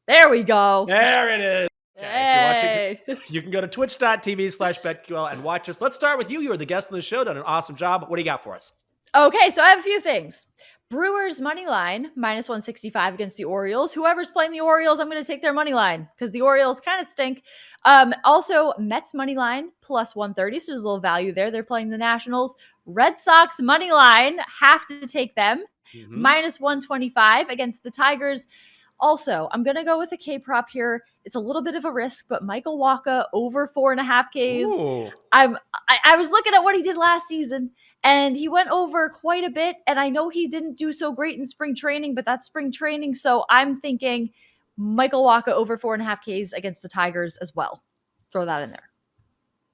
There we go. There it is. Okay, Hey. if you're watching, you can go to twitch.tv/BetQL and watch us. Let's start with you. You were the guest on the show, done an awesome job. What do you got for us? Okay, so I have a few things. Brewers money line, minus 165 against the Orioles. Whoever's playing the Orioles, I'm going to take their money line because the Orioles kind of stink. Also, Mets money line, plus 130, so there's a little value there. They're playing the Nationals. Red Sox money line, have to take them, minus 125 against the Tigers. Also, I'm going to go with a K prop here. It's a little bit of a risk, but Michael Wacha over 4.5 Ks. Ooh. I was looking at what he did last season, and he went over quite a bit. And I know he didn't do so great in spring training, but that's spring training. So I'm thinking Michael Wacha over 4.5 Ks against the Tigers as well. Throw that in there.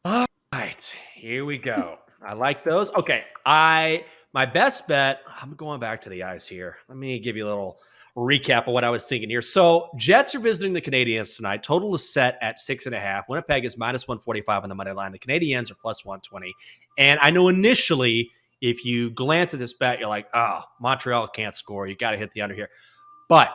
All right, here we go. I like those. Okay, my best bet, I'm going back to the ice here. Let me give you a little recap of what I was thinking here. So Jets are visiting the Canadiens tonight. Total is set at 6.5. Winnipeg is minus 145 on the money line. The Canadiens are plus 120. And I know initially, if you glance at this bet, you're like, oh, Montreal can't score. You got to hit the under here. But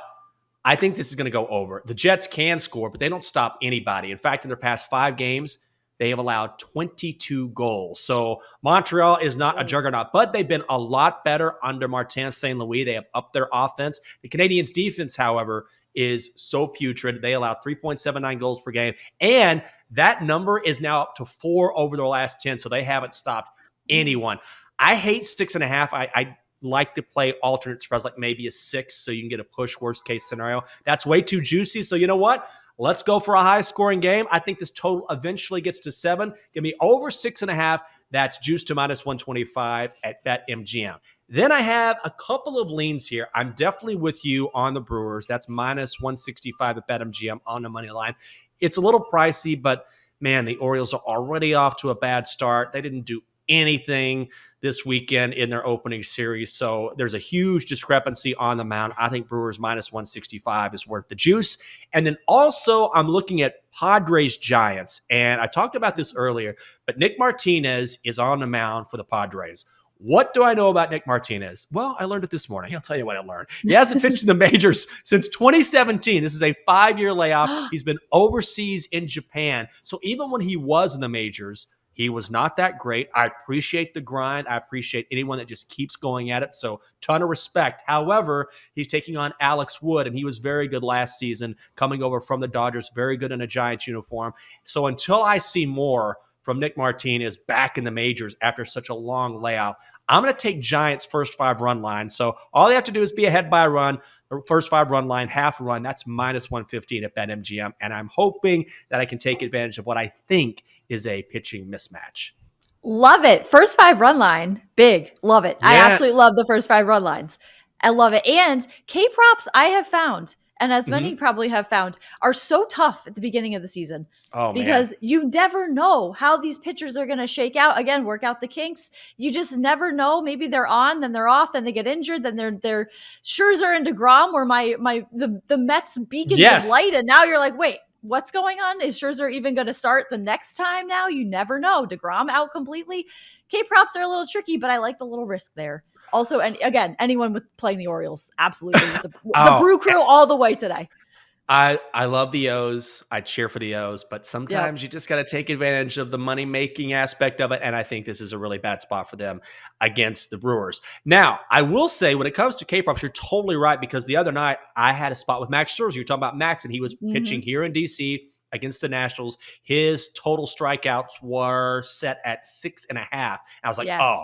I think this is going to go over. The Jets can score, but they don't stop anybody. In fact, in their past 5 games, they have allowed 22 goals. So Montreal is not a juggernaut, but they've been a lot better under Martin St. Louis. They have upped their offense. The Canadiens' defense, however, is so putrid. They allow 3.79 goals per game, and that number is now up to 4 over their last 10, so they haven't stopped anyone. I hate 6.5. I like to play alternate spreads, like maybe a 6, so you can get a push worst-case scenario. That's way too juicy, so you know what? Let's go for a high-scoring game. I think this total eventually gets to 7. Give me over 6.5. That's juiced to minus 125 at BetMGM. Then I have a couple of leans here. I'm definitely with you on the Brewers. That's minus 165 at BetMGM on the money line. It's a little pricey, but man, the Orioles are already off to a bad start. They didn't do anything this weekend in their opening series. So there's a huge discrepancy on the mound. I think Brewers minus 165 is worth the juice. And then also I'm looking at Padres Giants. And I talked about this earlier, but Nick Martinez is on the mound for the Padres. What do I know about Nick Martinez? Well, I learned it this morning. I'll tell you what I learned. He hasn't pitched in the majors since 2017. This is a 5-year layoff. He's been overseas in Japan. So even when he was in the majors, he was not that great. I appreciate the grind. I appreciate anyone that just keeps going at it. So ton of respect. However, he's taking on Alex Wood, and he was very good last season, coming over from the Dodgers, very good in a Giants uniform. So until I see more from Nick Martinez back in the majors after such a long layoff, I'm going to take Giants first 5 run line. So all they have to do is be ahead by a run. The first 5 run line, half a run, that's minus 115 at BetMGM. And I'm hoping that I can take advantage of what I think is a pitching mismatch. Love it. First 5 run line. Big. Love it. Yeah. I absolutely love the first 5 run lines. I love it. And K props I have found, and as many probably have found, are so tough at the beginning of the season. Oh, because you never know how these pitchers are going to shake out. Again, work out the kinks. You just never know. Maybe they're on, then they're off, then they get injured, then they're Scherzer and DeGrom were the Mets beacons of light, and now you're like, wait, what's going on? Is Scherzer even going to start the next time now? You never know. DeGrom out completely. K props are a little tricky, but I like the little risk there. Also, and again, anyone with playing the Orioles, absolutely. The Brew Crew all the way today. I love the O's. I cheer for the O's, but sometimes you just got to take advantage of the money-making aspect of it, and I think this is a really bad spot for them against the Brewers. Now, I will say, when it comes to K-props, you're totally right, because the other night I had a spot with Max Scherzer. You're talking about Max, and he was pitching here in D.C. against the Nationals. His total strikeouts were set at 6.5. I was like, oh,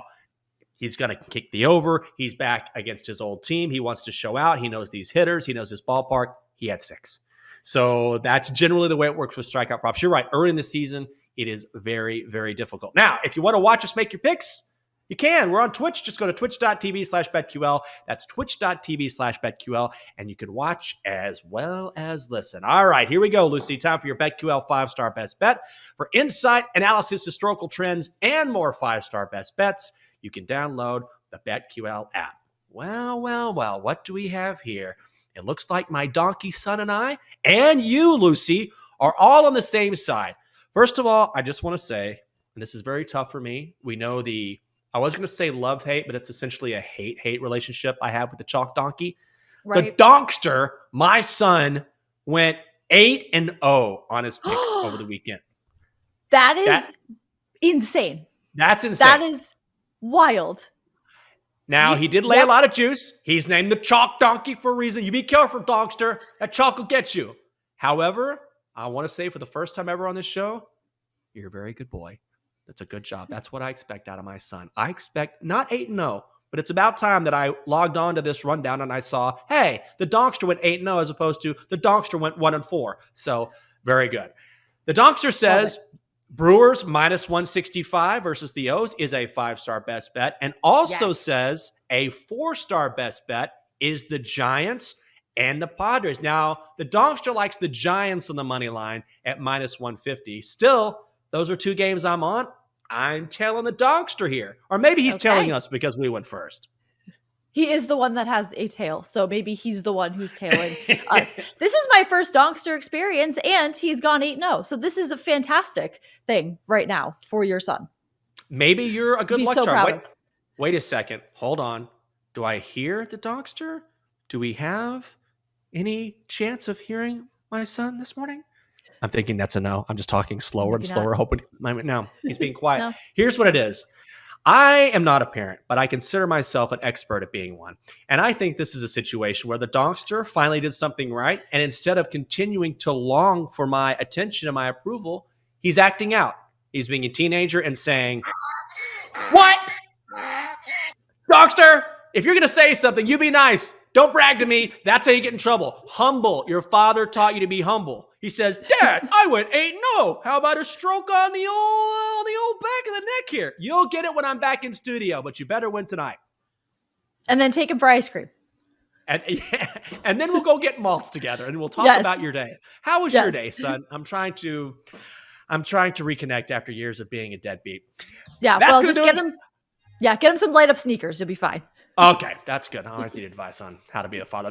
he's going to kick the over. He's back against his old team. He wants to show out. He knows these hitters. He knows his ballpark. He had 6. So that's generally the way it works with strikeout props. You're right. Early in the season, it is very, very difficult. Now, if you want to watch us make your picks, you can. We're on Twitch. Just go to twitch.tv/BetQL. That's twitch.tv/BetQL. And you can watch as well as listen. All right, here we go, Lucy. Time for your BetQL 5-star best bet. For insight, analysis, historical trends, and more 5-star best bets, you can download the BetQL app. Well, what do we have here? It looks like my donkey son and I, and you, Lucy, are all on the same side. First of all, I just want to say, and this is very tough for me, we know I was going to say love-hate, but it's essentially a hate-hate relationship I have with the chalk donkey. Right. The Donkster, my son, went 8-0 on his picks over the weekend. That is insane. That's insane. That is wild. Now, he did lay a lot of juice. He's named the chalk donkey for a reason. You be careful, Donkster. That chalk will get you. However, I want to say for the first time ever on this show, you're a very good boy. That's a good job. That's what I expect out of my son. I expect not 8-0, but it's about time that I logged on to this rundown and I saw, hey, the Donkster went 8-0 as opposed to the Donkster went 1-4. So very good. The Donkster says Brewers minus 165 versus the O's is a 5-star best bet, and also says a 4-star best bet is the Giants and the Padres. Now, the Donkster likes the Giants on the money line at minus 150. Still, those are two games I'm on. I'm telling the Donkster here. Or maybe he's telling us because we went first. He is the one that has a tail, so maybe he's the one who's tailing us. This is my first Donkster experience, and he's gone 8-0. So this is a fantastic thing right now for your son. Maybe you're a good luck so charm. Wait a second. Hold on. Do I hear the Donkster? Do we have any chance of hearing my son this morning? I'm thinking that's a no. I'm just talking slower and slower, hoping. No, he's being quiet. No. Here's what it is. I am not a parent, but I consider myself an expert at being one. And I think this is a situation where the Donkster finally did something right. And instead of continuing to long for my attention and my approval, he's acting out. He's being a teenager and saying, what? Donkster, if you're going to say something, you be nice. Don't brag to me. That's how you get in trouble. Humble. Your father taught you to be humble. He says, Dad, I went 8-0. How about a stroke on the old back of the neck here? You'll get it when I'm back in studio, but you better win tonight. And then take him for ice cream. And then we'll go get malts together and we'll talk about your day. How was your day, son? I'm trying to reconnect after years of being a deadbeat. Yeah, well, just get him. Yeah, get him some light up sneakers. You'll be fine. Okay, that's good. I always need advice on how to be a father.